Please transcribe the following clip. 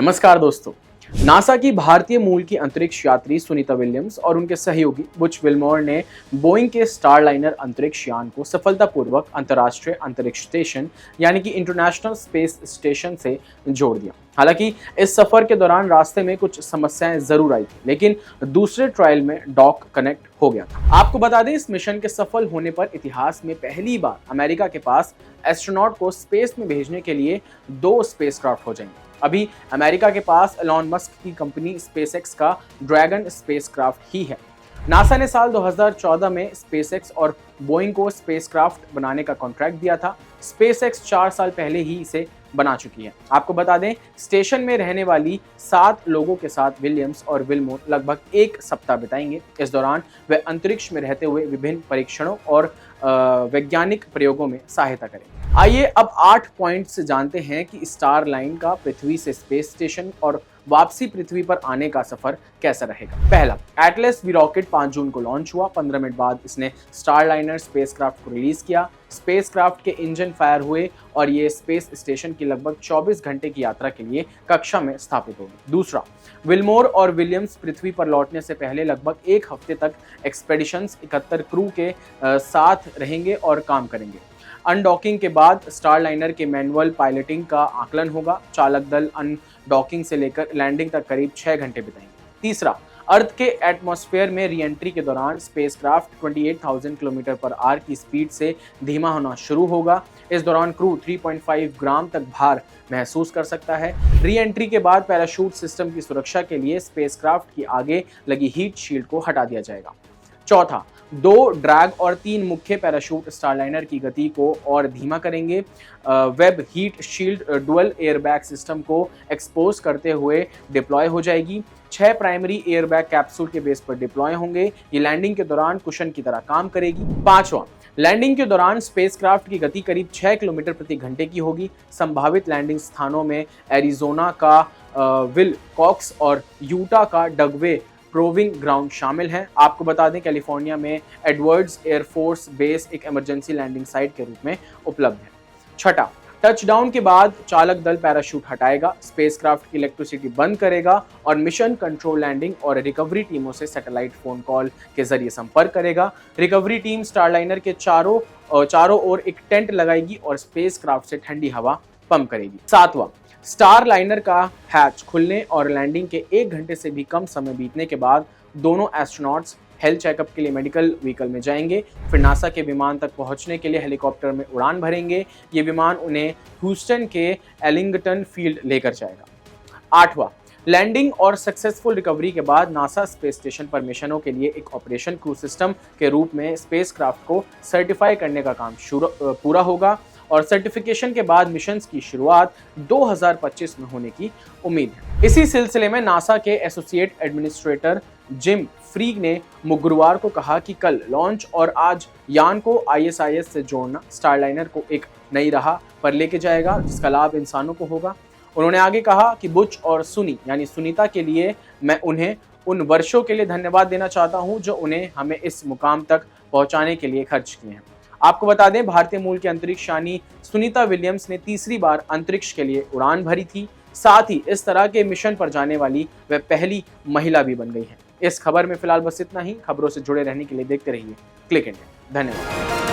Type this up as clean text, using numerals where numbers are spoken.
नमस्कार दोस्तों। नासा की भारतीय मूल की अंतरिक्ष यात्री सुनीता विलियम्स और उनके सहयोगी बुच विल्मोर ने बोइंग के स्टारलाइनर अंतरिक्ष यान को सफलतापूर्वक अंतर्राष्ट्रीय अंतरिक्ष स्टेशन यानी कि इंटरनेशनल स्पेस स्टेशन से जोड़ दिया। हालांकि इस सफर के दौरान रास्ते में कुछ समस्याएं जरूर आई थी, लेकिन दूसरे ट्रायल में डॉक कनेक्ट हो गया था। आपको बता दें, इस मिशन के सफल होने पर इतिहास में पहली बार अमेरिका के पास एस्ट्रोनॉट को स्पेस में भेजने के लिए 2 स्पेसक्राफ्ट हो जाएंगे। अभी अमेरिका के पास एलॉन मस्क की कंपनी स्पेसएक्स का ड्रैगन स्पेसक्राफ्ट ही है। नासा ने साल 2014 में स्पेसएक्स और बोइंग को स्पेसक्राफ्ट बनाने का कॉन्ट्रैक्ट दिया था। स्पेसएक्स 4 साल पहले ही इसे बना चुकी है। आपको बता दें, स्टेशन में रहने वाली 7 लोगों के साथ विलियम्स और विल्मोर लगभग 1 सप्ताह बिताएंगे। इस दौरान वे अंतरिक्ष में रहते हुए विभिन्न परीक्षणों और वैज्ञानिक प्रयोगों में सहायता करेंगे। आइए अब 8 पॉइंट से जानते हैं कि स्टार लाइन का पृथ्वी से स्पेस स्टेशन और वापसी पृथ्वी पर आने का सफर कैसा रहेगा। पहला, एटलस वी रॉकेट 5 जून को लॉन्च हुआ। 15 मिनट बाद इसने स्टारलाइनर स्पेसक्राफ्ट को रिलीज किया। स्पेसक्राफ्ट के इंजन फायर हुए और ये स्पेस स्टेशन की लगभग 24 घंटे की यात्रा के लिए कक्षा में स्थापित हो गई। दूसरा, विल्मोर और विलियम्स पृथ्वी पर लौटने से पहले लगभग 1 हफ्ते तक एक्सपेडिशंस 71 क्रू के साथ रहेंगे और काम करेंगे। अनडॉकिंग के बाद स्टारलाइनर के मैनुअल पायलटिंग का आकलन होगा। चालक दल अनडॉकिंग से लेकर लैंडिंग तक करीब 6 घंटे बिताएंगे। तीसरा, अर्थ के एटमॉस्फेयर में रीएंट्री के दौरान स्पेसक्राफ्ट 28,000 किलोमीटर पर आवर की स्पीड से धीमा होना शुरू होगा। इस दौरान क्रू 3.5 ग्राम तक भार महसूस कर सकता है। रीएंट्री के बाद पैराशूट सिस्टम की सुरक्षा के लिए स्पेसक्राफ्ट की आगे लगी हीट शील्ड को हटा दिया जाएगा। चौथा, 2 ड्रैग और 3 मुख्य पैराशूट स्टारलाइनर की गति को और धीमा करेंगे। Web heat shield dual airbag system को एक्सपोज करते हुए डिप्लॉय हो जाएगी। 6 प्राइमरी एयरबैग कैप्सूल के बेस पर डिप्लॉय होंगे। ये लैंडिंग के दौरान कुशन की तरह काम करेगी। पांचवा, लैंडिंग के दौरान स्पेसक्राफ्ट की गति करीब 6 किलोमीटर प्रति घंटे की होगी। संभावित लैंडिंग स्थानों में एरिजोना का विल कॉक्स और यूटा का डगवे प्रोविंग ग्राउंड शामिल हैं। आपको बता दें, कैलिफोर्निया में एडवर्ड्स एयरफोर्स बेस एक इमरजेंसी लैंडिंग साइट के रूप में उपलब्ध है। छठा, टचडाउन के बाद चालक दल पैराशूट हटाएगा, स्पेसक्राफ्ट की इलेक्ट्रिसिटी बंद करेगा और मिशन कंट्रोल लैंडिंग और रिकवरी टीमों से सैटेलाइट फोन कॉल के जरिए संपर्क करेगा। रिकवरी टीम स्टारलाइनर के चारों ओर एक टेंट लगाएगी और स्पेसक्राफ्ट से ठंडी हवा पंप करेगी। सातवां, स्टारलाइनर का हैच खुलने और लैंडिंग के 1 घंटे से भी कम समय बीतने के बाद दोनों एस्ट्रोनॉट्स हेल्थ चेकअप के लिए मेडिकल व्हीकल में जाएंगे। फिर नासा के विमान तक पहुंचने के लिए हेलीकॉप्टर में उड़ान भरेंगे। ये विमान उन्हें ह्यूस्टन के एलिंगटन फील्ड लेकर जाएगा। आठवां, लैंडिंग और सक्सेसफुल रिकवरी के बाद नासा स्पेस स्टेशन पर मिशनों के लिए एक ऑपरेशन क्रू सिस्टम के रूप में स्पेसक्राफ्ट को सर्टिफाई करने का काम पूरा होगा और सर्टिफिकेशन के बाद मिशंस की शुरुआत 2025 में होने की उम्मीद है। इसी सिलसिले में नासा के एसोसिएट एडमिनिस्ट्रेटर जिम फ्रीग ने गुरुवार को कहा कि कल लॉन्च और आज यान को ISIS से जोड़ना स्टारलाइनर को एक नई राह पर लेके जाएगा, जिसका लाभ इंसानों को होगा। उन्होंने आगे कहा कि बुच और सुनी यानी सुनीता के लिए मैं उन्हें उन वर्षों के लिए धन्यवाद देना चाहता हूं जो उन्हें हमें इस मुकाम तक पहुंचाने के लिए खर्च किए हैं। आपको बता दें, भारतीय मूल के अंतरिक्ष यानी सुनीता विलियम्स ने तीसरी बार अंतरिक्ष के लिए उड़ान भरी थी। साथ ही इस तरह के मिशन पर जाने वाली वह पहली महिला भी बन गई हैं। इस खबर में फिलहाल बस इतना ही। खबरों से जुड़े रहने के लिए देखते रहिए क्लिक इंडिया। धन्यवाद।